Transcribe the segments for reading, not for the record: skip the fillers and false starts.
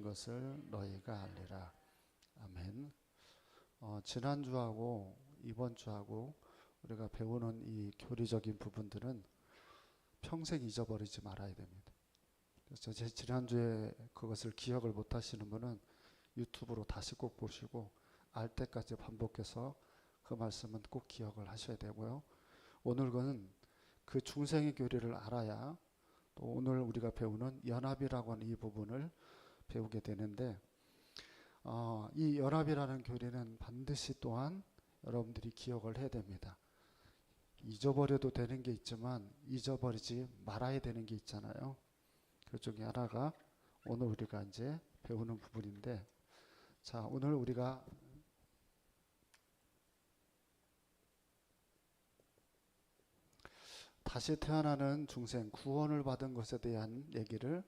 것을 너희가 알리라. 아멘. 지난주하고 이번 주하고 우리가 배우는 이 교리적인 부분들은 평생 잊어버리지 말아야 됩니다. 그래서 제 지난주에 그것을 기억을 못 하시는 분은 유튜브로 다시 꼭 보시고 알 때까지 반복해서 그 말씀은 꼭 기억을 하셔야 되고요. 오늘은 그 중생의 교리를 알아야 또 오늘 우리가 배우는 연합이라고 하는 이 부분을 배우게 되는데, 이 연합이라는 교리는 반드시 또한 여러분들이 기억을 해야 됩니다. 잊어버려도 되는 게 있지만 잊어버리지 말아야 되는 게 있잖아요. 그 중에 하나가 오늘 우리가 이제 배우는 부분인데, 자, 오늘 우리가 다시 태어나는 중생, 구원을 받은 것에 대한 얘기를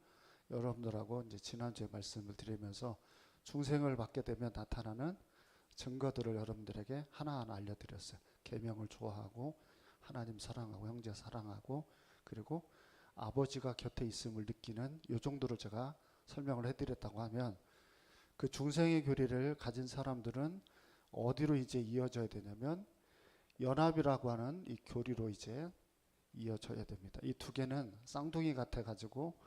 여러분들하고 이제 지난주에 말씀을 드리면서 중생을 받게 되면 나타나는 증거들을 여러분들에게 하나하나 알려드렸어요. 계명을 좋아하고 하나님 사랑하고 형제 사랑하고 그리고 아버지가 곁에 있음을 느끼는 이 정도를 제가 설명을 해드렸다고 하면, 그 중생의 교리를 가진 사람들은 어디로 이제 이어져야 되냐면 연합이라고 하는 이 교리로 이제 이어져야 됩니다. 이 두 개는 쌍둥이 같아 가지고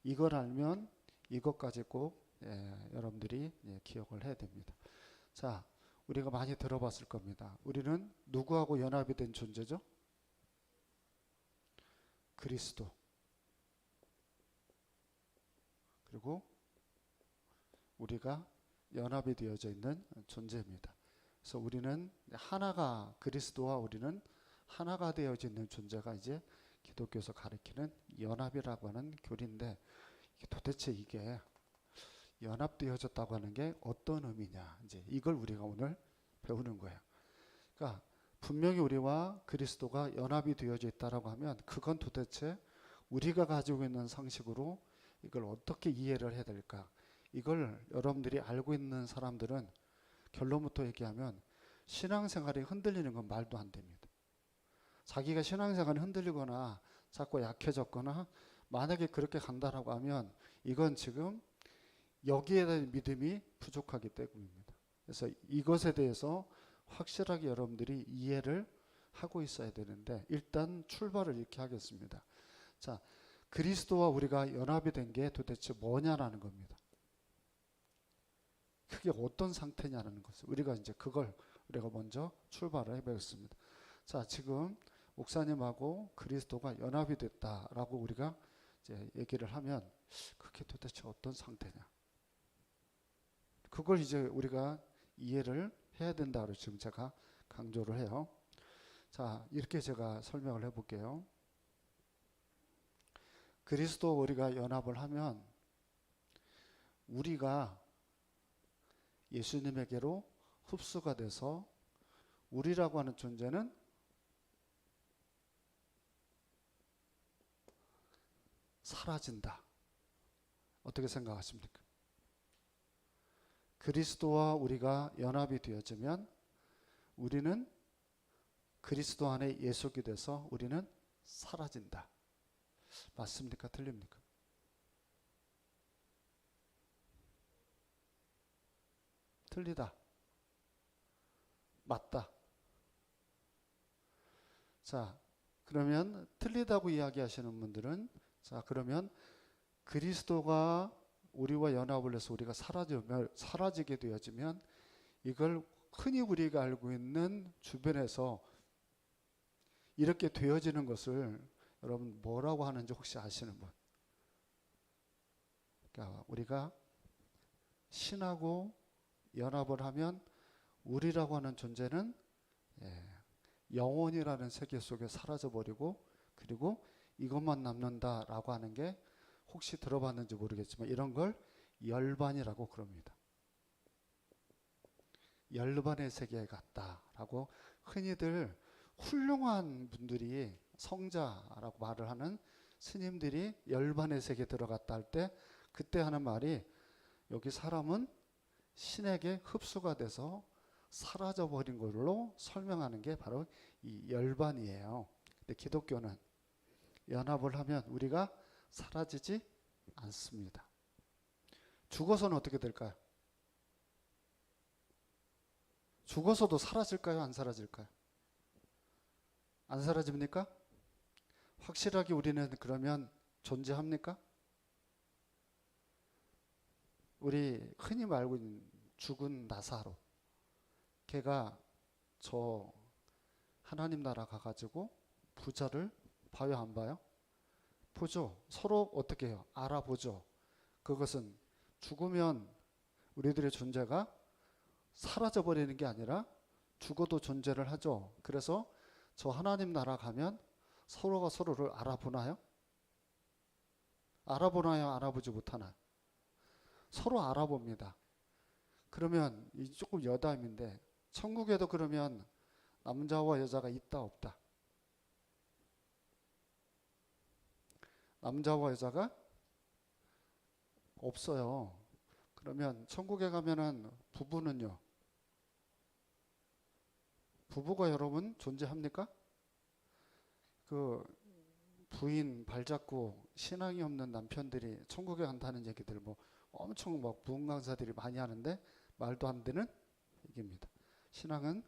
이걸 알면 이것까지 꼭 여러분들이 기억을 해야 됩니다. 자, 우리가 많이 들어봤을 겁니다. 우리는 누구하고 연합이 된 존재죠? 그리스도. 그리고 우리가 연합이 되어져 있는 존재입니다. 그래서 우리는 하나가, 그리스도와 우리는 하나가 되어져 있는 존재가 이제 기독교에서 가리키는 연합이라고 하는 교리인데, 도대체 이게 연합되어졌다고 하는 게 어떤 의미냐, 이제 이걸 우리가 오늘 배우는 거예요. 그러니까 분명히 우리와 그리스도가 연합이 되어져 있다라고 하면 그건 도대체 우리가 가지고 있는 상식으로 이걸 어떻게 이해를 해야 될까? 이걸 여러분들이 알고 있는 사람들은 결론부터 얘기하면 신앙생활이 흔들리는 건 말도 안 됩니다. 자기가 신앙생활이 흔들리거나 자꾸 약해졌거나 만약에 그렇게 간다라고 하면 이건 지금 여기에 대한 믿음이 부족하기 때문입니다. 그래서 이것에 대해서 확실하게 여러분들이 이해를 하고 있어야 되는데, 일단 출발을 이렇게 하겠습니다. 자, 그리스도와 우리가 연합이 된 게 도대체 뭐냐라는 겁니다. 그게 어떤 상태냐는 것을 우리가 이제 그걸 우리가 먼저 출발을 해보겠습니다. 자, 지금 목사님하고 그리스도가 연합이 됐다라고 우리가 이제 얘기를 하면 그게 도대체 어떤 상태냐? 그걸 이제 우리가 이해를 해야 된다고 지금 제가 강조를 해요. 자, 이렇게 제가 설명을 해볼게요. 그리스도와 우리가 연합을 하면 우리가 예수님에게로 흡수가 돼서 우리라고 하는 존재는 사라진다. 어떻게 생각하십니까? 그리스도와 우리가 연합이 되어지면 우리는 그리스도 안에 예속이 돼서 우리는 사라진다. 맞습니까? 틀립니까? 틀리다. 맞다. 자, 그러면 틀리다고 이야기하시는 분들은, 자, 그러면 그리스도가 우리와 연합을 해서 우리가 사라지게 되어지면 이걸 흔히 우리가 알고 있는 주변에서 이렇게 되어지는 것을 여러분 뭐라고 하는지 혹시 아시는 분? 그러니까 우리가 신하고 연합을 하면 우리라고 하는 존재는 영혼이라는 세계 속에 사라져버리고 그리고 이것만 남는다라고 하는 게 혹시 들어봤는지 모르겠지만 이런 걸 열반이라고 그럽니다. 열반의 세계에 갔다라고 흔히들 훌륭한 분들이, 성자라고 말을 하는 스님들이 열반의 세계에 들어갔다 할 때 그때 하는 말이, 여기 사람은 신에게 흡수가 돼서 사라져버린 걸로 설명하는 게 바로 이 열반이에요. 근데 기독교는 연합을 하면 우리가 사라지지 않습니다. 죽어서는 어떻게 될까요? 죽어서도 사라질까요? 안 사라질까요? 안 사라집니까? 확실하게 우리는 그러면 존재합니까? 우리 흔히 알고 있는 죽은 나사로, 걔가 저 하나님 나라 가가지고 부자를 봐요, 안 봐요? 보죠. 서로 어떻게 해요? 알아보죠. 그것은 죽으면 우리들의 존재가 사라져 버리는 게 아니라 죽어도 존재를 하죠. 그래서 저 하나님 나라 가면 서로가 서로를 알아보나요? 알아보나요? 알아보지 못하나요? 서로 알아봅니다. 그러면 이 조금 여담인데, 천국에도 그러면 남자와 여자가 있다 없다? 남자와 여자가 없어요. 그러면 천국에 가면은 부부는요? 부부가 여러분 존재합니까? 그 부인 발잡고 신앙이 없는 남편들이 천국에 간다는 얘기들 뭐 엄청 막 부흥 강사들이 많이 하는데 말도 안 되는 얘기입니다. 신앙은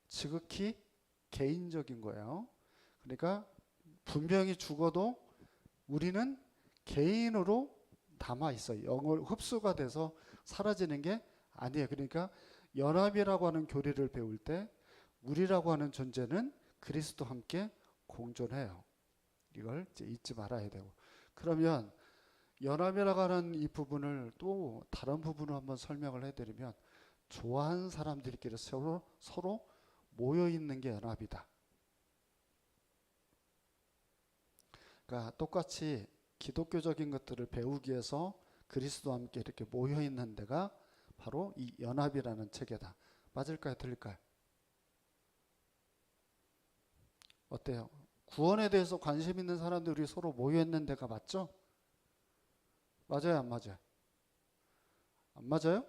지극히 개인적인 거예요. 그러니까 분명히 죽어도 우리는 개인으로 남아 있어요. 영을 흡수가 돼서 사라지는 게 아니에요. 그러니까 연합이라고 하는 교리를 배울 때 우리라고 하는 존재는 그리스도와 함께 공존해요. 이걸 이제 잊지 말아야 되고. 그러면 연합이라고 하는 이 부분을 또 다른 부분으로 한번 설명을 해드리면, 좋아하는 사람들끼리 서로 모여 있는 게 연합이다. 그러니까 똑같이 기독교적인 것들을 배우기 위해서 그리스도와 함께 이렇게 모여 있는 데가 바로 이 연합이라는 체계다. 맞을까요? 틀릴까요? 어때요? 구원에 대해서 관심 있는 사람들이 서로 모여 있는 데가 맞죠? 맞아요, 안 맞아요? 안 맞아요?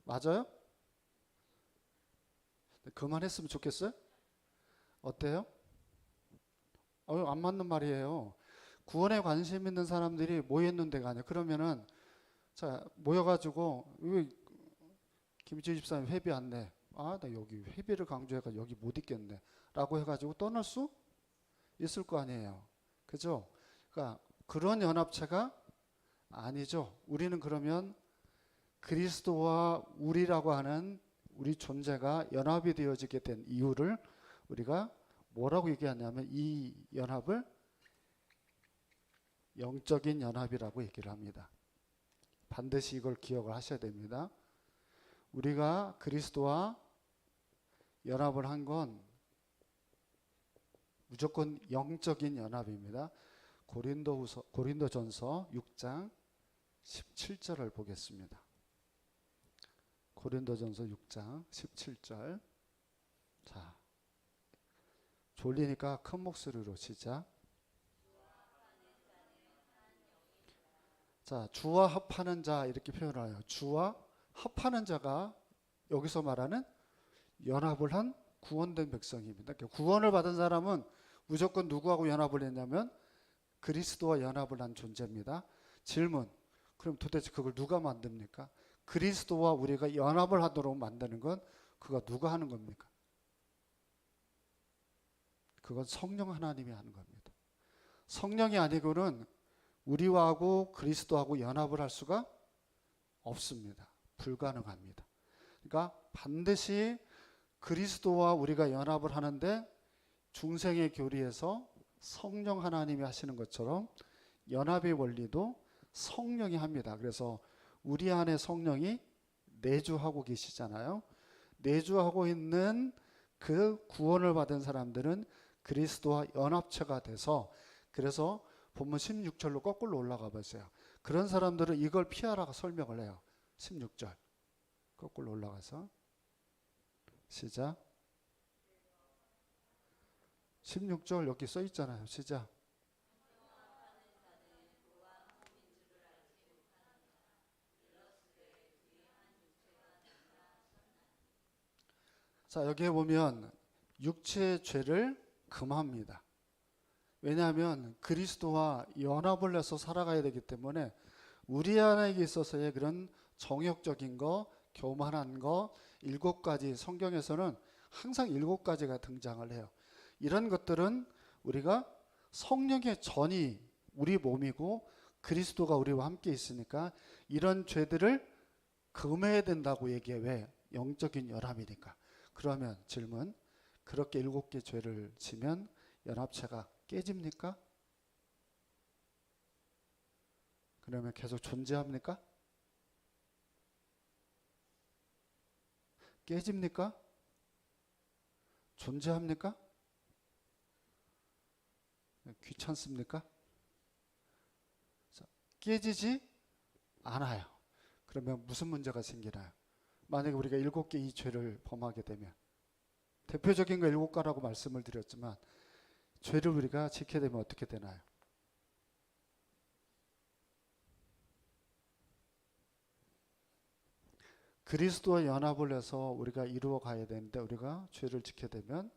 맞아요? 그만했으면 좋겠어요? 어때요? 안 맞는 말이에요. 구원에 관심 있는 사람들이 모여있는 데가 아니에요. 그러면은 자 모여가지고 왜 김지희 집사님 회비 안 내? 나 여기 회비를 강조해가 여기 못 있겠네 라고 해가지고 떠날 수 있을 거 아니에요. 그죠? 그러니까 그런 연합체가 아니죠. 우리는 그러면 그리스도와 우리라고 하는 우리 존재가 연합이 되어지게 된 이유를 우리가 뭐라고 얘기하냐면 이 연합을 영적인 연합이라고 얘기를 합니다. 반드시 이걸 기억을 하셔야 됩니다. 우리가 그리스도와 연합을 한 건 무조건 영적인 연합입니다. 고린도전서 6장 17절을 보겠습니다. 고린도전서 6장 17절. 자, 졸리니까 큰 목소리로 시작. 자, 주와 합하는 자 이렇게 표현해요. 주와 합하는 자가 여기서 말하는 연합을 한 구원된 백성입니다. 그러니까 구원을 받은 사람은 무조건 누구하고 연합을 했냐면 그리스도와 연합을 한 존재입니다. 질문, 그럼 도대체 그걸 누가 만듭니까? 그리스도와 우리가 연합을 하도록 만드는 건 그가 누가 하는 겁니까? 그건 성령 하나님이 하는 겁니다. 성령이 아니고는 우리하고 그리스도하고 연합을 할 수가 없습니다. 불가능합니다. 그러니까 반드시 그리스도와 우리가 연합을 하는데 중생의 교리에서 성령 하나님이 하시는 것처럼 연합의 원리도 성령이 합니다. 그래서 우리 안에 성령이 내주하고 계시잖아요. 내주하고 있는 그 구원을 받은 사람들은 그리스도와 연합체가 돼서, 그래서 본문 16절로 거꾸로 올라가 보세요. 그런 사람들은 이걸 피하라고 설명을 해요. 16절 거꾸로 올라가서 시작. 16절 여기 써 있잖아요. 시작. 자, 여기에 보면 육체의 죄를 금합니다. 왜냐하면 그리스도와 연합을 해서 살아가야 되기 때문에 우리 안에게 있어서의 그런 정욕적인 거, 교만한 거, 7가지, 성경에서는 항상 7가지가 등장을 해요. 이런 것들은 우리가 성령의 전이 우리 몸이고 그리스도가 우리와 함께 있으니까 이런 죄들을 금해야 된다고 얘기해. 왜? 영적인 연합이니까. 그러면 질문, 그렇게 7개 죄를 지면 연합체가 깨집니까? 그러면 계속 존재합니까? 깨집니까? 존재합니까? 귀찮습니까? 깨지지 않아요. 그러면 무슨 문제가 생기나요? 만약에 우리가 7개 이 죄를 범하게 되면, 대표적인 거 7가라고 말씀을 드렸지만 죄를 우리가 지켜야 되면 어떻게 되나요? 그리스도와 연합을 해서 우리가 이루어 가야 되는데 우리가 죄를 지켜야 되면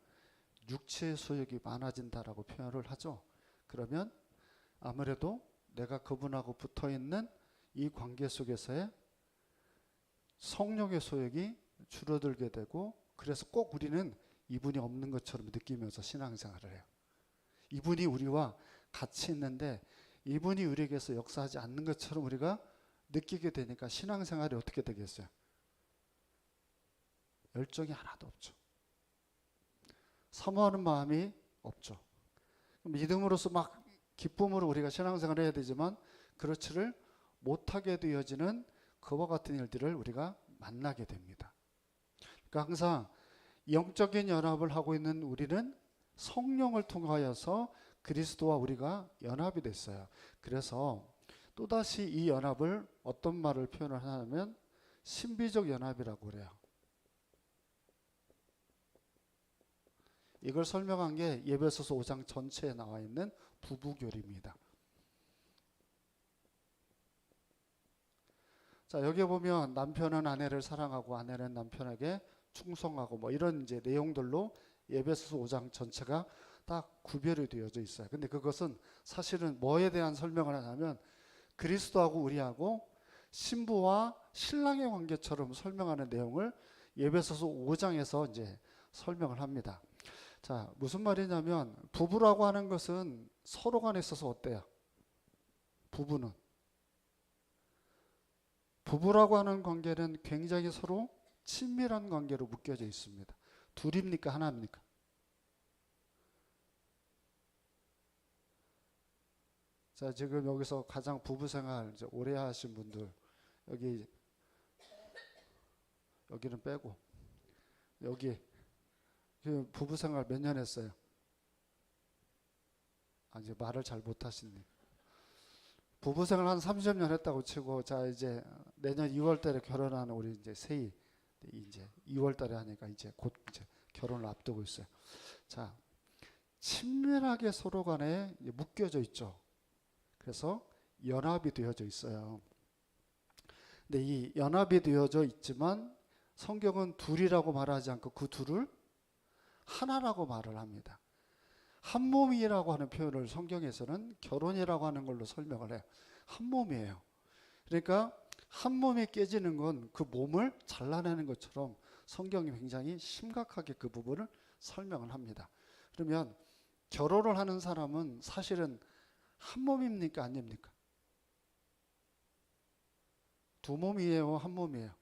육체의 소욕이 많아진다라고 표현을 하죠. 그러면 아무래도 내가 그분하고 붙어있는 이 관계 속에서의 성령의 소욕이 줄어들게 되고, 그래서 꼭 우리는 이분이 없는 것처럼 느끼면서 신앙생활을 해요. 이분이 우리와 같이 있는데 이분이 우리에게서 역사하지 않는 것처럼 우리가 느끼게 되니까 신앙생활이 어떻게 되겠어요? 열정이 하나도 없죠. 사모하는 마음이 없죠. 믿음으로서 막 기쁨으로 우리가 신앙생활을 해야 되지만 그렇지를 못하게 되어지는 그와 같은 일들을 우리가 만나게 됩니다. 그러니까 항상 영적인 연합을 하고 있는 우리는 성령을 통하여서 그리스도와 우리가 연합이 됐어요. 그래서 또다시 이 연합을 어떤 말을 표현을 하냐면 신비적 연합이라고 그래요. 이걸 설명한 게 에베소서 5장 전체에 나와 있는 부부교리입니다. 자, 여기 보면 남편은 아내를 사랑하고 아내는 남편에게 충성하고 뭐 이런 이제 내용들로 에베소서 5장 전체가 딱 구별이 되어져 있어요. 근데 그것은 사실은 뭐에 대한 설명을 하냐면 그리스도하고 우리하고 신부와 신랑의 관계처럼 설명하는 내용을 에베소서 5장에서 이제 설명을 합니다. 자, 무슨 말이냐면 부부라고 하는 것은 서로 간에 있어서 어때요? 부부라고 하는 관계는 굉장히 서로 친밀한 관계로 묶여져 있습니다. 둘입니까? 하나입니까? 자, 지금 여기서 가장 부부 생활 이제 오래 하신 분들, 여기는 빼고, 여기 부부 생활 몇 년 했어요? 이제 말을 잘 못하시네. 부부 생활 한 30년 했다고 치고, 자, 이제 내년 2월 달에 결혼하는 우리 이제 세희, 이제 2월 달에 하니까 이제 곧 이제 결혼을 앞두고 있어요. 자, 친밀하게 서로 간에 묶여져 있죠. 그래서 연합이 되어져 있어요. 근데 이 연합이 되어져 있지만 성경은 둘이라고 말하지 않고 그 둘을 하나라고 말을 합니다. 한 몸이라고 하는 표현을 성경에서는 결혼이라고 하는 걸로 설명을 해요. 한 몸이에요. 그러니까 한 몸이 깨지는 건 그 몸을 잘라내는 것처럼 성경이 굉장히 심각하게 그 부분을 설명을 합니다. 그러면 결혼을 하는 사람은 사실은 한 몸입니까? 아닙니까? 두 몸이에요? 한 몸이에요?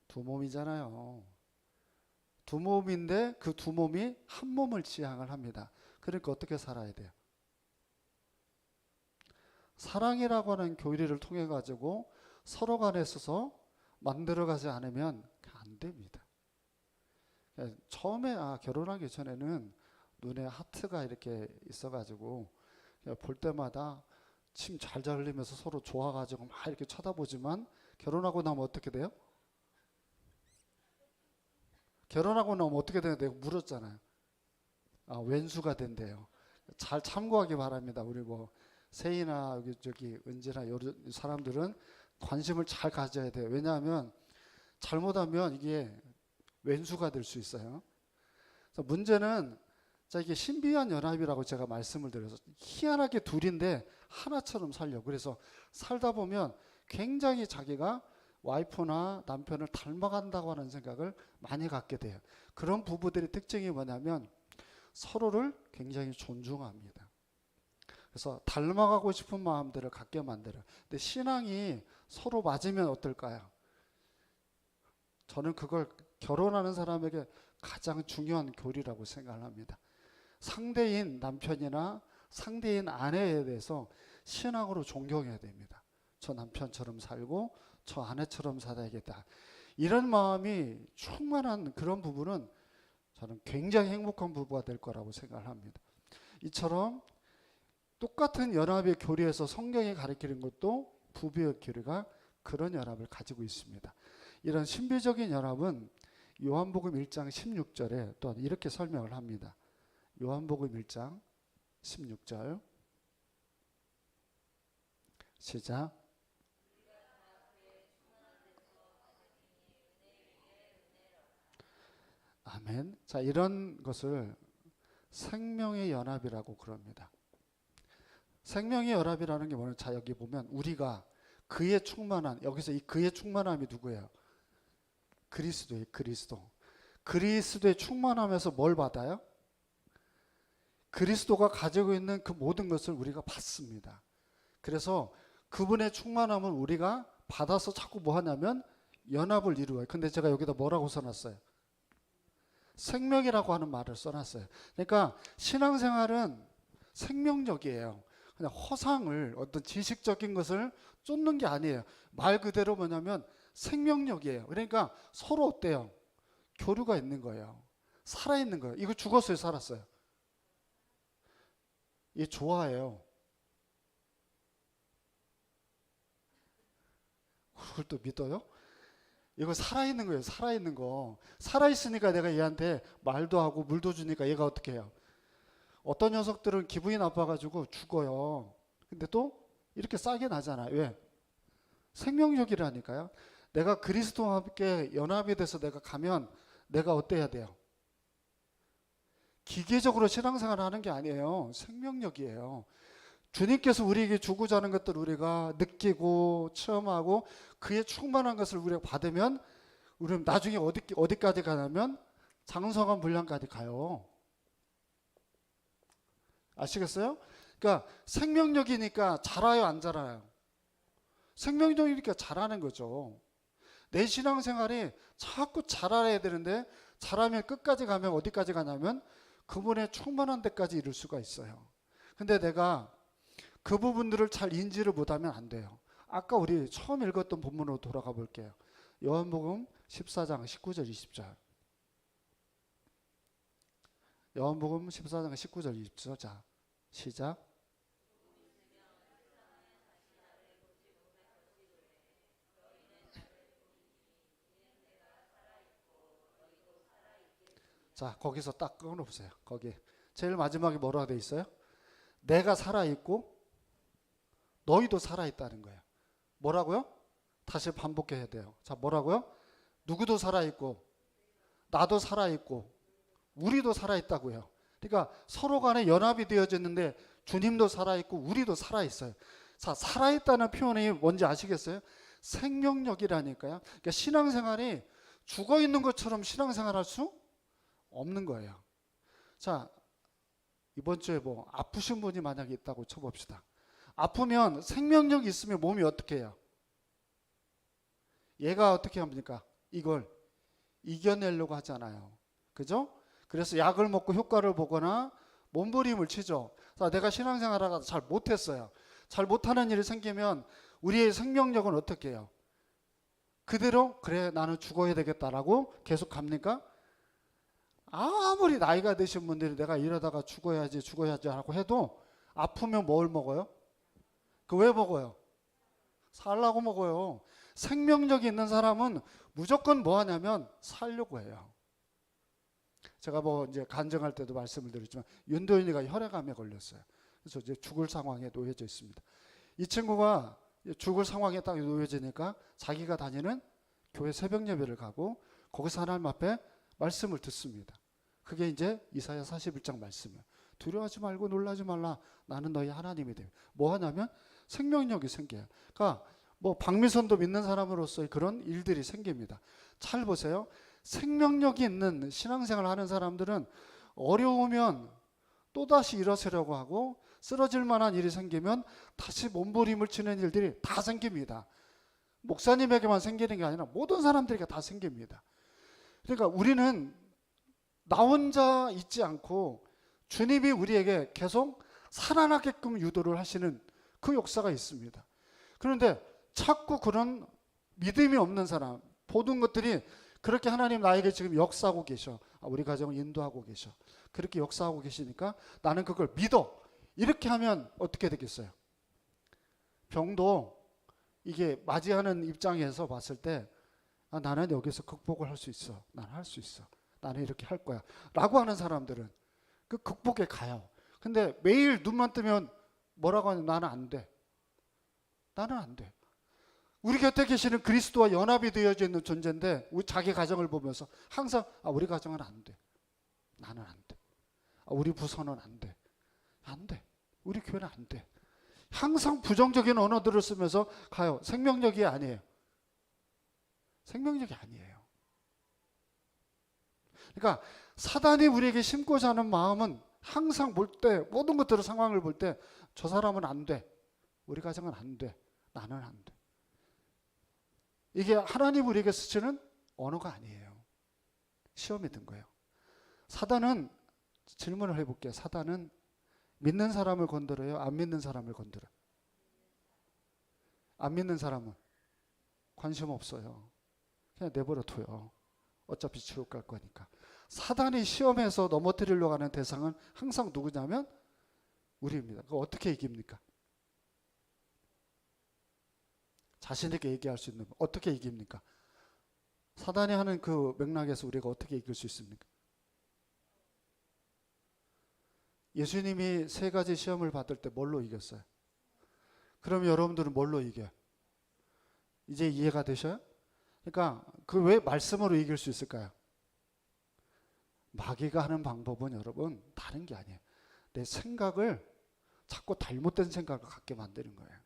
두 몸이잖아요. 두 몸인데 그 두 몸이 한 몸을 지향을 합니다. 그러니까 어떻게 살아야 돼요? 사랑이라고 하는 교리를 통해 가지고 서로 간에 있어서 만들어가지 않으면 안 됩니다. 처음에 결혼하기 전에는 눈에 하트가 이렇게 있어가지고 볼 때마다 침 잘잘 흘리면서 서로 좋아가지고 막 이렇게 쳐다보지만 결혼하고 나면 어떻게 돼요? 결혼하고 나면 어떻게 되냐 내가 물었잖아요. 왼수가 된대요. 잘 참고하기 바랍니다. 우리 뭐 세이나 여기 저기 은지나 이런 사람들은 관심을 잘 가져야 돼요. 왜냐하면 잘못하면 이게 왼수가 될 수 있어요. 그래서 문제는 자, 이게 신비한 연합이라고 제가 말씀을 드려서 희한하게 둘인데 하나처럼 살려고. 그래서 살다 보면 굉장히 자기가 와이프나 남편을 닮아간다고 하는 생각을 많이 갖게 돼요. 그런 부부들의 특징이 뭐냐면 서로를 굉장히 존중합니다. 그래서 닮아가고 싶은 마음들을 갖게 만들어요. 근데 신앙이 서로 맞으면 어떨까요? 저는 그걸 결혼하는 사람에게 가장 중요한 교리라고 생각합니다. 상대인 남편이나 상대인 아내에 대해서 신앙으로 존경해야 됩니다. 저 남편처럼 살고 저 아내처럼 살아야겠다. 이런 마음이 충만한 그런 부부는 저는 굉장히 행복한 부부가 될 거라고 생각을 합니다. 이처럼 똑같은 연합의 교리에서 성경이 가리키는 것도 부부의 교리가 그런 연합을 가지고 있습니다. 이런 신비적인 연합은 요한복음 1장 16절에 또 이렇게 설명을 합니다. 요한복음 1장 16절 시작. 아멘. 자, 이런 것을 생명의 연합이라고 그럽니다. 생명의 연합이라는 게 뭐냐면, 자, 여기 보면 우리가 그의 충만한, 여기서 이 그의 충만함이 누구예요? 그리스도예요. 그리스도의 충만함에서 뭘 받아요? 그리스도가 가지고 있는 그 모든 것을 우리가 받습니다. 그래서 그분의 충만함을 우리가 받아서 자꾸 뭐 하냐면 연합을 이루어요. 근데 제가 여기다 뭐라고 써놨어요? 생명이라고 하는 말을 써놨어요. 그러니까 신앙생활은 생명력이에요. 그냥 허상을, 어떤 지식적인 것을 쫓는 게 아니에요. 말 그대로 뭐냐면 생명력이에요. 그러니까 서로 어때요? 교류가 있는 거예요. 살아있는 거예요. 이거 죽었어요, 살았어요? 이게 좋아해요. 그걸 또 믿어요? 이거 살아있는 거예요. 살아있는 거. 살아있으니까 내가 얘한테 말도 하고 물도 주니까 얘가 어떻게 해요? 어떤 녀석들은 기분이 나빠가지고 죽어요. 근데 또 이렇게 싸게 나잖아요. 왜? 생명력이라니까요. 내가 그리스도와 함께 연합이 돼서 내가 가면 내가 어때야 돼요? 기계적으로 신앙생활을 하는 게 아니에요. 생명력이에요. 주님께서 우리에게 주고자 하는 것들을 우리가 느끼고 체험하고 그의 충만한 것을 우리가 받으면 우리는 나중에 어디까지 가냐면 장성한 분량까지 가요. 아시겠어요? 그러니까 생명력이니까 자라요, 안 자라요? 생명력이니까 자라는 거죠. 내 신앙생활이 자꾸 자라야 되는데 자라면 끝까지 가면 어디까지 가냐면 그분의 충만한 데까지 이룰 수가 있어요. 근데 내가 그 부분들을 잘 인지를 못하면 안 돼요. 아까 우리 처음 읽었던 본문으로 돌아가 볼게요. 요한복음 14장 19절 20절. 요한복음 14장 19절 20절. 자, 시작. 자, 거기서 딱 끊어보세요. 거기 제일 마지막에 뭐라고 돼 있어요? 내가 살아있고 너희도 살아있다는 거예요. 뭐라고요? 다시 반복해야 돼요. 자, 뭐라고요? 누구도 살아있고 나도 살아있고 우리도 살아있다고요. 그러니까 서로 간에 연합이 되어졌는데 주님도 살아있고 우리도 살아있어요. 자, 살아있다는 표현이 뭔지 아시겠어요? 생명력이라니까요. 그러니까 신앙생활이 죽어있는 것처럼 신앙생활할 수 없는 거예요. 자, 이번 주에 뭐 아프신 분이 만약에 있다고 쳐봅시다. 아프면 생명력이 있으면 몸이 어떻게 해요? 얘가 어떻게 합니까? 이걸 이겨내려고 하잖아요. 그죠? 그래서 약을 먹고 효과를 보거나 몸부림을 치죠. 자, 내가 신앙생활하다가 잘 못했어요. 잘 못하는 일이 생기면 우리의 생명력은 어떻게 해요? 그대로 그래 나는 죽어야 되겠다라고 계속 갑니까? 아무리 나이가 드신 분들이 내가 이러다가 죽어야지 하고 해도 아프면 뭘 먹어요? 그 왜 먹어요? 살라고 먹어요. 생명력이 있는 사람은 무조건 뭐 하냐면 살려고 해요. 제가 뭐 이제 간증할 때도 말씀을 드렸지만 윤도현이가 혈액암에 걸렸어요. 그래서 이제 죽을 상황에 놓여져 있습니다. 이 친구가 죽을 상황에 딱 놓여지니까 자기가 다니는 교회 새벽 예배를 가고 거기서 하나님 앞에 말씀을 듣습니다. 그게 이제 이사야 41장 말씀이에요. 두려워하지 말고 놀라지 말라. 나는 너희 하나님이 돼. 뭐 하냐면 생명력이 생겨요. 그러니까 뭐 박미선도 믿는 사람으로서의 그런 일들이 생깁니다. 잘 보세요. 생명력이 있는 신앙생활 하는 사람들은 어려우면 또다시 일어서려고 하고 쓰러질 만한 일이 생기면 다시 몸부림을 치는 일들이 다 생깁니다. 목사님에게만 생기는 게 아니라 모든 사람들에게 다 생깁니다. 그러니까 우리는 나 혼자 있지 않고 주님이 우리에게 계속 살아나게끔 유도를 하시는 그 역사가 있습니다. 그런데 자꾸 그런 믿음이 없는 사람, 모든 것들이 그렇게 하나님 나에게 지금 역사하고 계셔. 우리 가정을 인도하고 계셔. 그렇게 역사하고 계시니까 나는 그걸 믿어. 이렇게 하면 어떻게 되겠어요? 병도 이게 맞이하는 입장에서 봤을 때 나는 여기서 극복을 할 수 있어. 나는 할 수 있어. 나는 이렇게 할 거야. 라고 하는 사람들은 그 극복에 가요. 근데 매일 눈만 뜨면 뭐라고 하냐면 나는 안 돼. 나는 안 돼. 우리 곁에 계시는 그리스도와 연합이 되어져 있는 존재인데 우리 자기 가정을 보면서 항상 우리 가정은 안 돼. 나는 안 돼. 우리 부서는 안 돼. 안 돼. 우리 교회는 안 돼. 항상 부정적인 언어들을 쓰면서 가요. 생명력이 아니에요. 생명력이 아니에요. 그러니까 사단이 우리에게 심고자 하는 마음은 항상 볼 때 모든 것들을 상황을 볼 때 저 사람은 안 돼. 우리 가정은 안 돼. 나는 안 돼. 이게 하나님 우리에게 쓰시는 언어가 아니에요. 시험이 든 거예요. 사단은 질문을 해볼게요. 사단은 믿는 사람을 건드려요? 안 믿는 사람을 건드려요? 안 믿는 사람은 관심 없어요. 그냥 내버려둬요. 어차피 지옥 갈 거니까. 사단이 시험에서 넘어뜨리려고 하는 대상은 항상 누구냐면 우리입니다. 그거 어떻게 이깁니까? 자신에게 얘기할 수 있는 어떻게 이깁니까? 사단이 하는 그 맥락에서 우리가 어떻게 이길 수 있습니까? 예수님이 3가지 시험을 받을 때 뭘로 이겼어요? 그럼 여러분들은 뭘로 이겨요? 이제 이해가 되셔요? 그러니까 그 왜 말씀으로 이길 수 있을까요? 마귀가 하는 방법은 여러분 다른 게 아니에요. 내 생각을 자꾸 잘못된 생각을 갖게 만드는 거예요.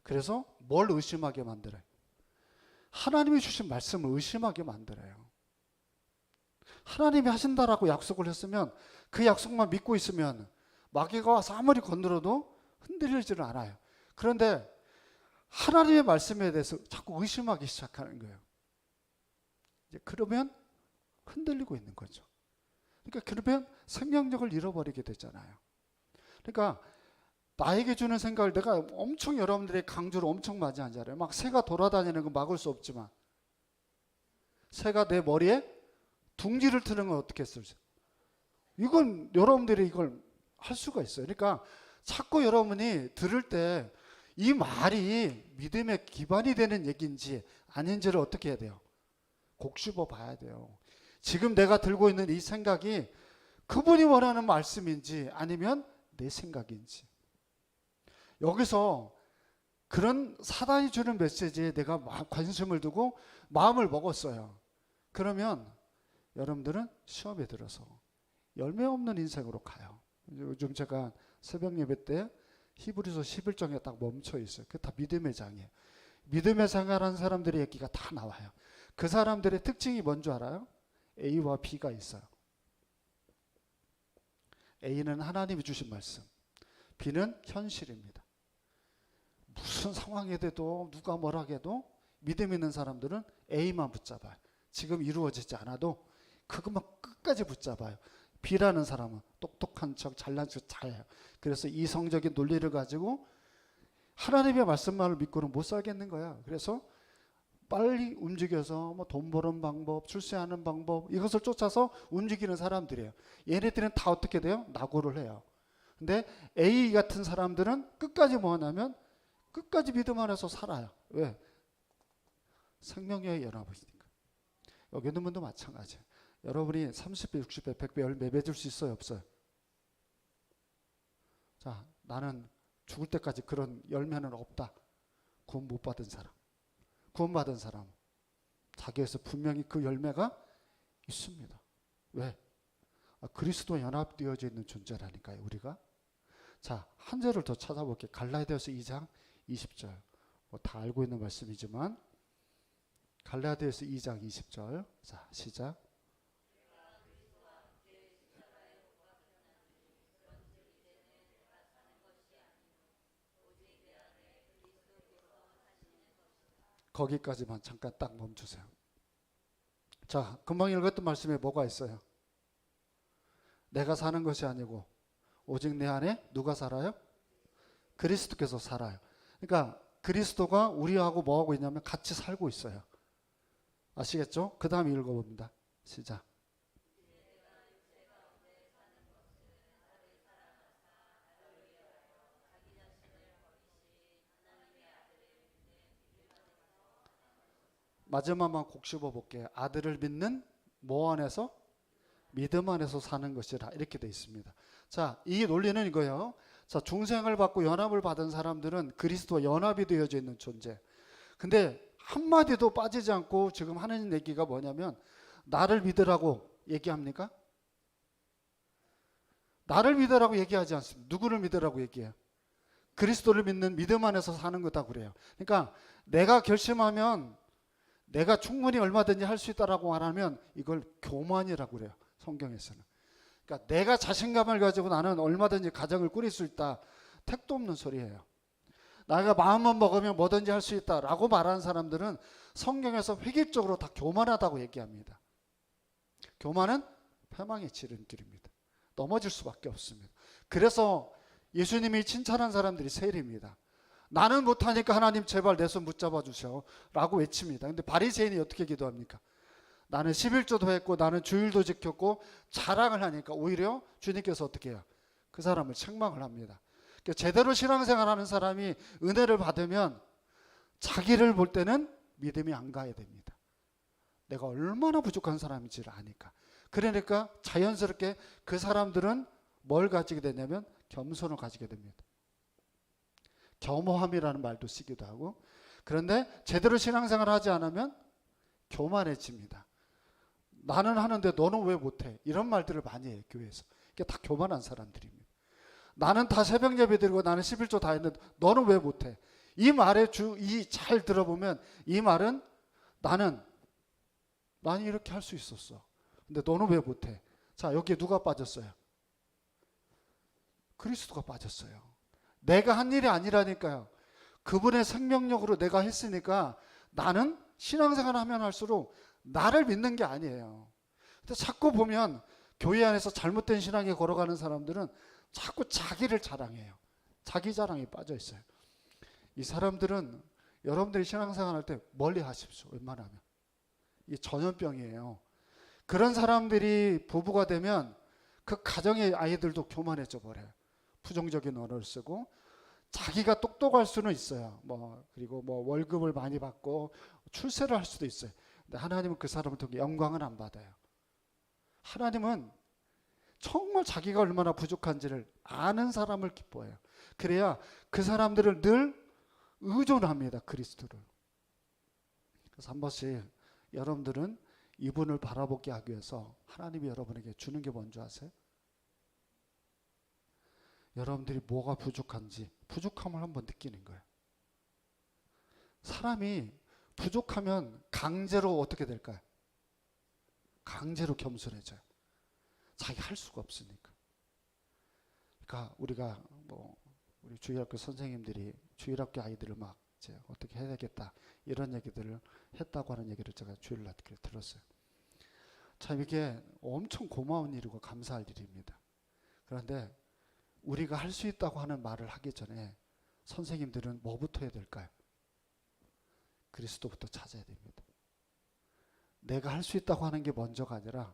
그래서 뭘 의심하게 만들어요? 하나님이 주신 말씀을 의심하게 만들어요. 하나님이 하신다라고 약속을 했으면 그 약속만 믿고 있으면 마귀가 와서 아무리 건드려도 흔들리지는 않아요. 그런데 하나님의 말씀에 대해서 자꾸 의심하기 시작하는 거예요. 이제 그러면 흔들리고 있는 거죠. 그러니까 그러면 생명력을 잃어버리게 되잖아요. 그러니까 나에게 주는 생각을 내가 엄청 여러분들의 강조를 엄청 많이 하잖아요. 막 새가 돌아다니는 거 막을 수 없지만 새가 내 머리에 둥지를 트는 건 어떻게 했어요? 이건 여러분들이 이걸 할 수가 있어요. 그러니까 자꾸 여러분이 들을 때 이 말이 믿음의 기반이 되는 얘기인지 아닌지를 어떻게 해야 돼요? 곱씹어 봐야 돼요. 지금 내가 들고 있는 이 생각이 그분이 원하는 말씀인지 아니면 내 생각인지. 여기서 그런 사단이 주는 메시지에 내가 관심을 두고 마음을 먹었어요. 그러면 여러분들은 시험에 들어서 열매 없는 인생으로 가요. 요즘 제가 새벽 예배 때 히브리서 11장에 딱 멈춰 있어요. 그게 다 믿음의 장이에요. 믿음의 생활하는 사람들의 얘기가 다 나와요. 그 사람들의 특징이 뭔 줄 알아요? A와 B가 있어요. A는 하나님이 주신 말씀, B는 현실입니다. 무슨 상황에 돼도 누가 뭐라 해도 믿음 있는 사람들은 A만 붙잡아요. 지금 이루어지지 않아도 그것만 끝까지 붙잡아요. B라는 사람은 똑똑한 척 잘난 척 잘해요. 그래서 이성적인 논리를 가지고 하나님의 말씀만을 믿고는 못 살겠는 거야. 그래서 빨리 움직여서 뭐 돈 버는 방법, 출세하는 방법 이것을 쫓아서 움직이는 사람들이에요. 얘네들은 다 어떻게 돼요? 낙오를 해요. 근데 A 같은 사람들은 끝까지 뭐 하냐면 끝까지 믿음 안에서 살아요. 왜? 생명의 연합이니까. 여기 있는 분도 마찬가지예요. 여러분이 30배, 60배, 100배, 열매 맺을 수 있어요? 없어요? 자, 나는 죽을 때까지 그런 열매는 없다. 구원 못 받은 사람. 구원받은 사람. 자기에서 분명히 그 열매가 있습니다. 왜? 그리스도 연합되어져 있는 존재라니까요, 우리가. 자, 한 절을 더 찾아볼게요. 갈라디아서 2장 20절. 뭐 다 알고 있는 말씀이지만 갈라디아서 2장 20절. 자, 시작. 거기까지만 잠깐 딱 멈추세요. 자, 금방 읽었던 말씀에 뭐가 있어요? 내가 사는 것이 아니고 오직 내 안에 누가 살아요? 그리스도께서 살아요. 그러니까 그리스도가 우리하고 뭐하고 있냐면 같이 살고 있어요. 아시겠죠? 그 다음에 읽어봅니다. 시작. 마지막만 곡 씹어볼게요. 아들을 믿는 뭐 안에서? 믿음 안에서 사는 것이라 이렇게 돼 있습니다. 자, 이 논리는 이거예요. 자, 중생을 받고 연합을 받은 사람들은 그리스도와 연합이 되어져 있는 존재. 근데 한마디도 빠지지 않고 지금 하는 얘기가 뭐냐면 나를 믿으라고 얘기합니까? 나를 믿으라고 얘기하지 않습니다. 누구를 믿으라고 얘기해요? 그리스도를 믿는 믿음 안에서 사는 거다 그래요. 그러니까 내가 결심하면 내가 충분히 얼마든지 할 수 있다라고 말하면 이걸 교만이라고 그래요. 성경에서는. 그러니까 내가 자신감을 가지고 나는 얼마든지 가정을 꾸릴 수 있다. 택도 없는 소리예요. 내가 마음만 먹으면 뭐든지 할 수 있다라고 말하는 사람들은 성경에서 획일적으로 다 교만하다고 얘기합니다. 교만은 패망의 지름길입니다. 넘어질 수밖에 없습니다. 그래서 예수님이 칭찬한 사람들이 세리입니다. 나는 못하니까 하나님 제발 내 손 붙잡아 주셔 라고 외칩니다. 근데 바리새인이 어떻게 기도합니까? 나는 11조도 했고 나는 주일도 지켰고 자랑을 하니까 오히려 주님께서 어떻게 해요? 그 사람을 책망을 합니다. 그러니까 제대로 신앙생활하는 사람이 은혜를 받으면 자기를 볼 때는 믿음이 안 가야 됩니다. 내가 얼마나 부족한 사람인지를 아니까. 그러니까 자연스럽게 그 사람들은 뭘 가지게 되냐면 겸손을 가지게 됩니다. 겸허함이라는 말도 쓰기도 하고. 그런데 제대로 신앙생활을 하지 않으면 교만해집니다. 나는 하는데 너는 왜 못해? 이런 말들을 많이 해요, 교회에서. 이게 다 교만한 사람들입니다. 나는 다 새벽 예배 드리고 나는 11조 다 했는데 너는 왜 못해? 이 말에 잘 들어보면 이 말은 나는 이렇게 할 수 있었어. 근데 너는 왜 못해? 자, 여기에 누가 빠졌어요? 그리스도가 빠졌어요. 내가 한 일이 아니라니까요. 그분의 생명력으로 내가 했으니까 나는 신앙생활 하면 할수록 나를 믿는 게 아니에요. 근데 자꾸 보면 교회 안에서 잘못된 신앙에 걸어가는 사람들은 자꾸 자기를 자랑해요. 자기 자랑에 빠져 있어요. 이 사람들은 여러분들이 신앙생활 할 때 멀리 하십시오. 웬만하면. 이 전염병이에요. 그런 사람들이 부부가 되면 그 가정의 아이들도 교만해져 버려요. 부정적인 언어를 쓰고 자기가 똑똑할 수는 있어요. 그리고 월급을 많이 받고 출세를 할 수도 있어요. 근데 하나님은 그 사람을 통해 영광은 안 받아요. 하나님은 정말 자기가 얼마나 부족한지를 아는 사람을 기뻐해요. 그래야 그 사람들을 늘 의존합니다. 그리스도를. 그래서 한 번씩 여러분들은 이분을 바라보게 하기 위해서 하나님이 여러분에게 주는 게 뭔지 아세요? 여러분들이 뭐가 부족한지 부족함을 한번 느끼는 거예요. 사람이 부족하면 강제로 어떻게 될까요? 강제로 겸손해져요. 자기 할 수가 없으니까. 그러니까 우리가 우리 주일학교 선생님들이 주일학교 아이들을 막 이제 어떻게 해야 되겠다 이런 얘기들을 했다고 하는 얘기를 제가 주일날 들었어요. 참 이게 엄청 고마운 일이고 감사할 일입니다. 그런데 우리가 할 수 있다고 하는 말을 하기 전에 선생님들은 뭐부터 해야 될까요? 그리스도부터 찾아야 됩니다. 내가 할 수 있다고 하는 게 먼저가 아니라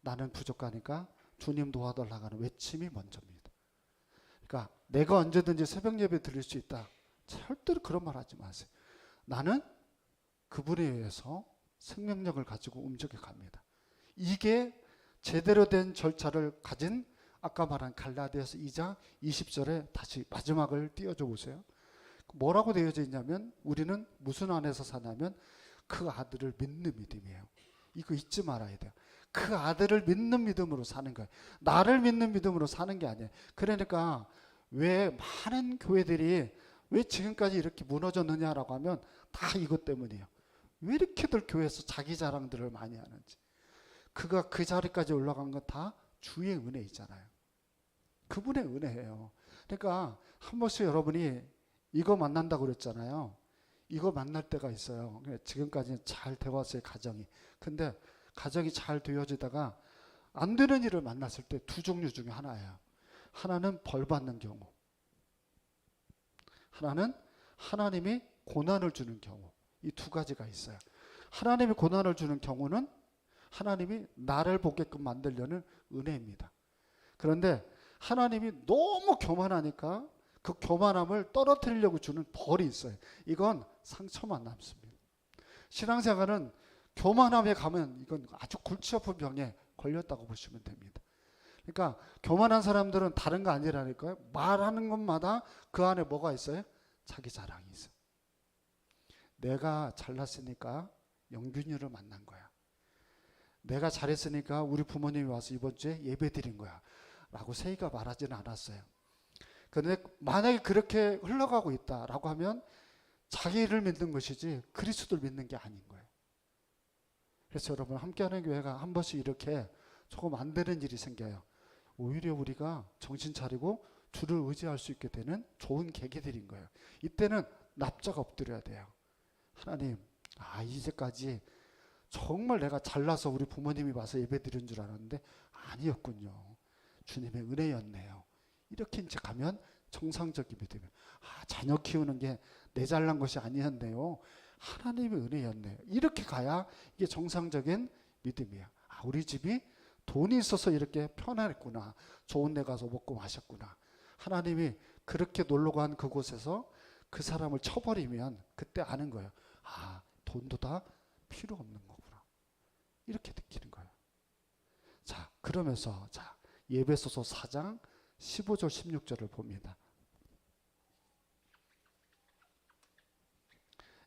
나는 부족하니까 주님 도와달라고 하는 외침이 먼저입니다. 그러니까 내가 언제든지 새벽 예배 드릴 수 있다. 절대로 그런 말 하지 마세요. 나는 그분에 의해서 생명력을 가지고 움직여 갑니다. 이게 제대로 된 절차를 가진 아까 말한 갈라디아서 2장 20절에 다시 마지막을 띄워줘 보세요. 뭐라고 되어져 있냐면 우리는 무슨 안에서 사냐면 그 아들을 믿는 믿음이에요. 이거 잊지 말아야 돼요. 그 아들을 믿는 믿음으로 사는 거예요. 나를 믿는 믿음으로 사는 게 아니에요. 그러니까 왜 많은 교회들이 왜 지금까지 이렇게 무너졌느냐라고 하면 다 이것 때문이에요. 왜 이렇게들 교회에서 자기 자랑들을 많이 하는지. 그가 그 자리까지 올라간 건 다 주의 은혜이잖아요. 그분의 은혜예요. 그러니까 한 번씩 여러분이 이거 만난다고 그랬잖아요. 이거 만날 때가 있어요. 지금까지는 잘 되어왔어요, 가정이. 근데 가정이 잘 되어지다가 안 되는 일을 만났을 때 두 종류 중에 하나예요. 하나는 벌 받는 경우, 하나는 하나님이 고난을 주는 경우. 이 두 가지가 있어요. 하나님이 고난을 주는 경우는 하나님이 나를 보게끔 만들려는 은혜입니다. 그런데 하나님이 너무 교만하니까 그 교만함을 떨어뜨리려고 주는 벌이 있어요. 이건 상처만 남습니다. 신앙생활은 교만함에 가면 이건 아주 골치 아픈 병에 걸렸다고 보시면 됩니다. 그러니까 교만한 사람들은 다른 거 아니라니까요. 말하는 것마다 그 안에 뭐가 있어요? 자기 자랑이 있어요. 내가 잘났으니까 영균이를 만난 거야. 내가 잘했으니까 우리 부모님이 와서 이번 주에 예배 드린 거야 라고 세이가 말하지는 않았어요. 그런데 만약에 그렇게 흘러가고 있다라고 하면 자기를 믿는 것이지 그리스도를 믿는 게 아닌 거예요. 그래서 여러분, 함께하는 교회가 한 번씩 이렇게 조금 안 되는 일이 생겨요. 오히려 우리가 정신 차리고 주를 의지할 수 있게 되는 좋은 계기들인 거예요. 이때는 납작 엎드려야 돼요. 하나님, 이제까지 정말 내가 잘나서 우리 부모님이 와서 예배 드린 줄 알았는데 아니었군요. 주님의 은혜였네요. 이렇게 이제 가면 정상적인 믿음이에요. 자녀 키우는 게 내 잘난 것이 아니었네요. 하나님의 은혜였네요. 이렇게 가야 이게 정상적인 믿음이에요. 우리 집이 돈이 있어서 이렇게 편했구나. 좋은 데 가서 먹고 마셨구나. 하나님이 그렇게 놀러 간 그곳에서 그 사람을 쳐버리면 그때 아는 거예요. 돈도 다 필요 없는 거구나. 이렇게 느끼는 거예요. 자, 그러면서 예배소서 4장 15절 16절을 봅니다.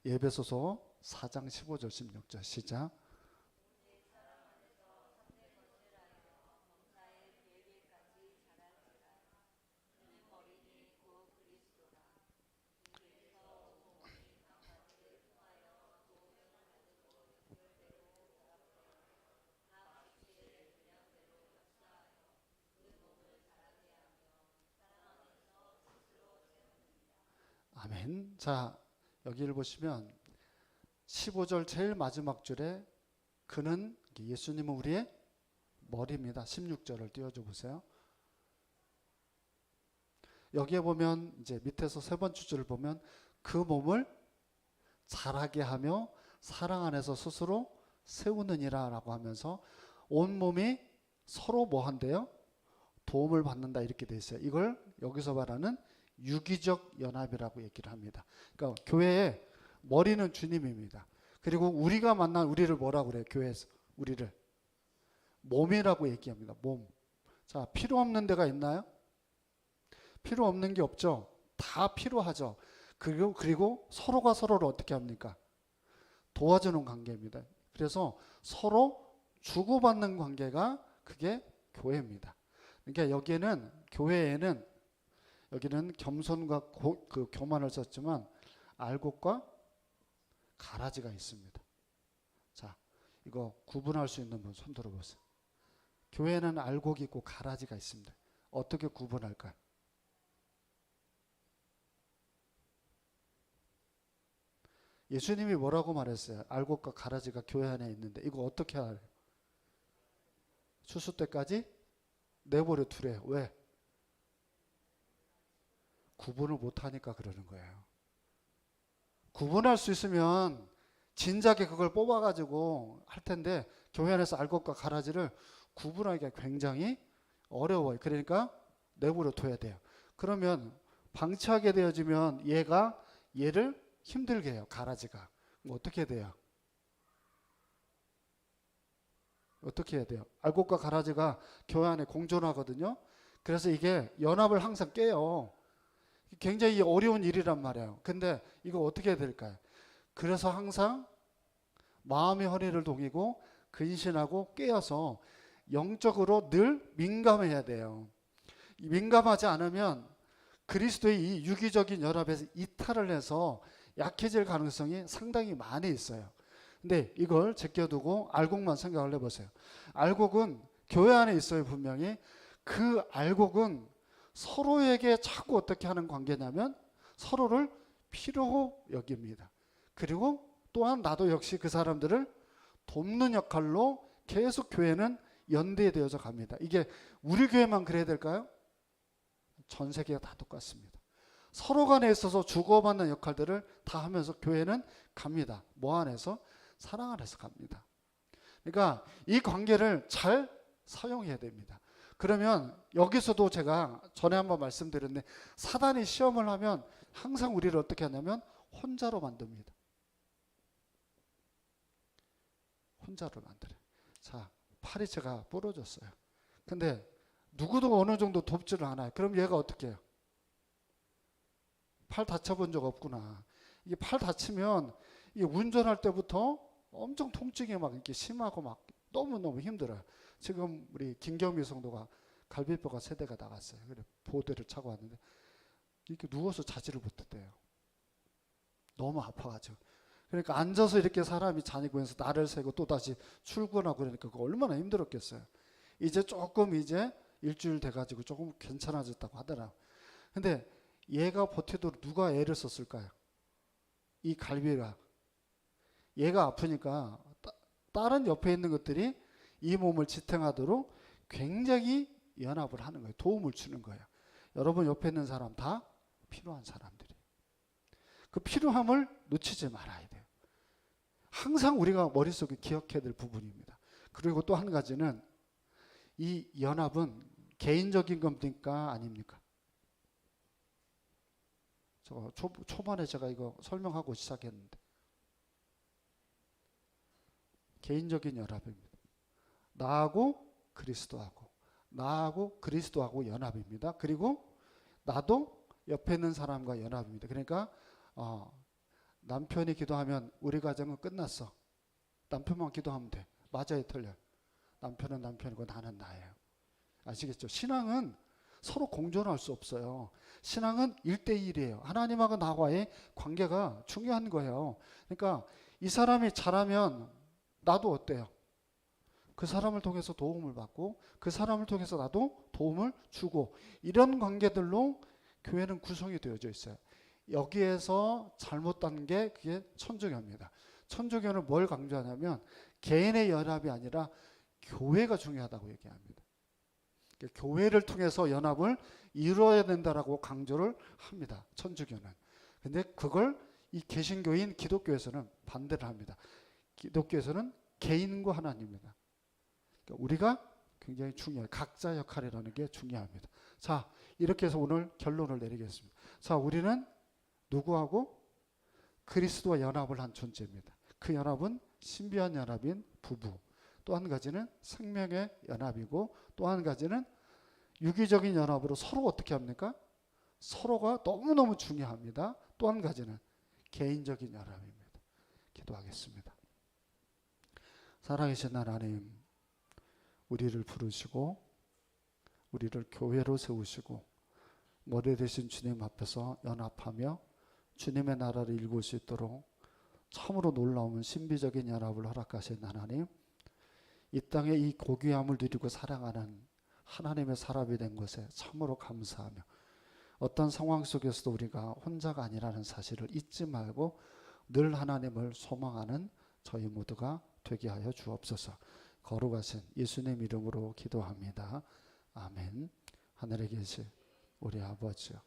예배소서 4장 15절 16절 시작. 아멘. 자, 여기를 보시면 15절 제일 마지막 줄에 그는, 예수님은 우리의 머리입니다. 16절을 띄워줘 보세요. 여기에 보면 이제 밑에서 세 번째 줄을 보면 그 몸을 자라게 하며 사랑 안에서 스스로 세우느니라 라고 하면서 온 몸이 서로 뭐 한대요? 도움을 받는다 이렇게 돼 있어요. 이걸 여기서 말하는 유기적 연합이라고 얘기를 합니다. 그러니까 교회의 머리는 주님입니다. 그리고 우리가 만난 우리를 뭐라고 그래요? 교회에서 우리를 몸이라고 얘기합니다. 몸. 자, 필요 없는 데가 있나요? 필요 없는 게 없죠. 다 필요하죠. 그리고 서로가 서로를 어떻게 합니까? 도와주는 관계입니다. 그래서 서로 주고받는 관계가 그게 교회입니다. 그러니까 여기에는 교회에는 여기는 겸손과 그 교만을 썼지만 알곡과 가라지가 있습니다. 자, 이거 구분할 수 있는 분 손 들어보세요. 교회는 알곡이 있고 가라지가 있습니다. 어떻게 구분할까요? 예수님이 뭐라고 말했어요? 알곡과 가라지가 교회 안에 있는데 이거 어떻게 알아요? 추수 때까지 내버려 두래요. 왜? 구분을 못하니까 그러는 거예요. 구분할 수 있으면 진작에 그걸 뽑아가지고 할 텐데 교회 안에서 알곡과 가라지를 구분하기가 굉장히 어려워요. 그러니까 내버려 둬야 돼요. 그러면 방치하게 되어지면 얘가 얘를 힘들게 해요. 가라지가. 어떻게 돼요? 어떻게 해야 돼요? 알곡과 가라지가 교회 안에 공존하거든요. 그래서 이게 연합을 항상 깨요. 굉장히 어려운 일이란 말이에요. 근데 이거 어떻게 해야 될까요? 그래서 항상 마음의 허리를 동이고 근신하고 깨어서 영적으로 늘 민감해야 돼요. 민감하지 않으면 그리스도의 이 유기적인 연합에서 이탈을 해서 약해질 가능성이 상당히 많이 있어요. 근데 이걸 제껴두고 알곡만 생각을 해보세요. 알곡은 교회 안에 있어요. 분명히. 그 알곡은 서로에게 자꾸 어떻게 하는 관계냐면 서로를 필요 여깁니다. 그리고 또한 나도 역시 그 사람들을 돕는 역할로 계속 교회는 연대되어져 갑니다. 이게 우리 교회만 그래야 될까요? 전 세계가 다 똑같습니다. 서로 간에 있어서 주고받는 역할들을 다 하면서 교회는 갑니다. 뭐 안에서? 사랑 안에서 갑니다. 그러니까 이 관계를 잘 사용해야 됩니다. 그러면 여기서도 제가 전에 한번 말씀드렸는데 사단이 시험을 하면 항상 우리를 어떻게 하냐면 혼자로 만듭니다. 혼자로 만들어요. 자, 팔이 제가 부러졌어요. 근데 누구도 어느 정도 돕지를 않아요. 그럼 얘가 어떻게 해요? 팔 다쳐본 적 없구나. 이게 팔 다치면 이게 운전할 때부터 엄청 통증이 막 이렇게 심하고 막 너무너무 힘들어요. 지금 우리 김경미 성도가 갈비뼈가 3대가 나갔어요. 그래 보호대를 차고 왔는데 이렇게 누워서 자지를 못했대요. 너무 아파가지고. 그러니까 앉아서 이렇게 사람이 자니고해서 날을 새고 또다시 출근하고 그러니까 그거 얼마나 힘들었겠어요. 이제 조금 이제 일주일 돼가지고 조금 괜찮아졌다고 하더라. 근데 얘가 버티도록 누가 애를 썼을까요? 이 갈비가. 얘가 아프니까 다른 옆에 있는 것들이 이 몸을 지탱하도록 굉장히 연합을 하는 거예요. 도움을 주는 거예요. 여러분 옆에 있는 사람 다 필요한 사람들이에요. 그 필요함을 놓치지 말아야 돼요. 항상 우리가 머릿속에 기억해야 될 부분입니다. 그리고 또 한 가지는 이 연합은 개인적인 겁니까? 아닙니까? 저 초반에 제가 이거 설명하고 시작했는데 개인적인 연합입니다. 나하고 그리스도하고 나하고 그리스도하고 연합입니다. 그리고 나도 옆에 있는 사람과 연합입니다. 그러니까 남편이 기도하면 우리 가정은 끝났어. 남편만 기도하면 돼. 맞아요, 틀려요? 남편은 남편이고 나는 나예요. 아시겠죠? 신앙은 서로 공존할 수 없어요. 신앙은 1대1이에요. 하나님하고 나와의 관계가 중요한 거예요. 그러니까 이 사람이 잘하면 나도 어때요? 그 사람을 통해서 도움을 받고 그 사람을 통해서 나도 도움을 주고 이런 관계들로 교회는 구성이 되어져 있어요. 여기에서 잘못된 게 그게 천주교입니다. 천주교는 뭘 강조하냐면 개인의 연합이 아니라 교회가 중요하다고 얘기합니다. 교회를 통해서 연합을 이루어야 된다라고 강조를 합니다. 천주교는. 근데 그걸 이 개신교인 기독교에서는 반대를 합니다. 기독교에서는 개인과 하나님입니다. 그러니까 우리가 굉장히 중요해요. 각자 역할이라는 게 중요합니다. 자, 이렇게 해서 오늘 결론을 내리겠습니다. 자, 우리는 누구하고? 그리스도와 연합을 한 존재입니다. 그 연합은 신비한 연합인 부부. 또 한 가지는 생명의 연합이고 또 한 가지는 유기적인 연합으로 서로 어떻게 합니까? 서로가 너무너무 중요합니다. 또 한 가지는 개인적인 연합입니다. 기도하겠습니다. 살아계신 하나님, 우리를 부르시고 우리를 교회로 세우시고 머리 되신 주님 앞에서 연합하며 주님의 나라를 이루실 수 있도록 참으로 놀라운 신비적인 연합을 허락하신 하나님, 이 땅에 이 고귀함을 누리고 사랑하는 하나님의 사람이 된 것에 참으로 감사하며 어떤 상황 속에서도 우리가 혼자가 아니라는 사실을 잊지 말고 늘 하나님을 소망하는 저희 모두가 되게 하여 주옵소서. 거룩하신 예수님 이름으로 기도합니다. 아멘. 하늘에 계신 우리 아버지요,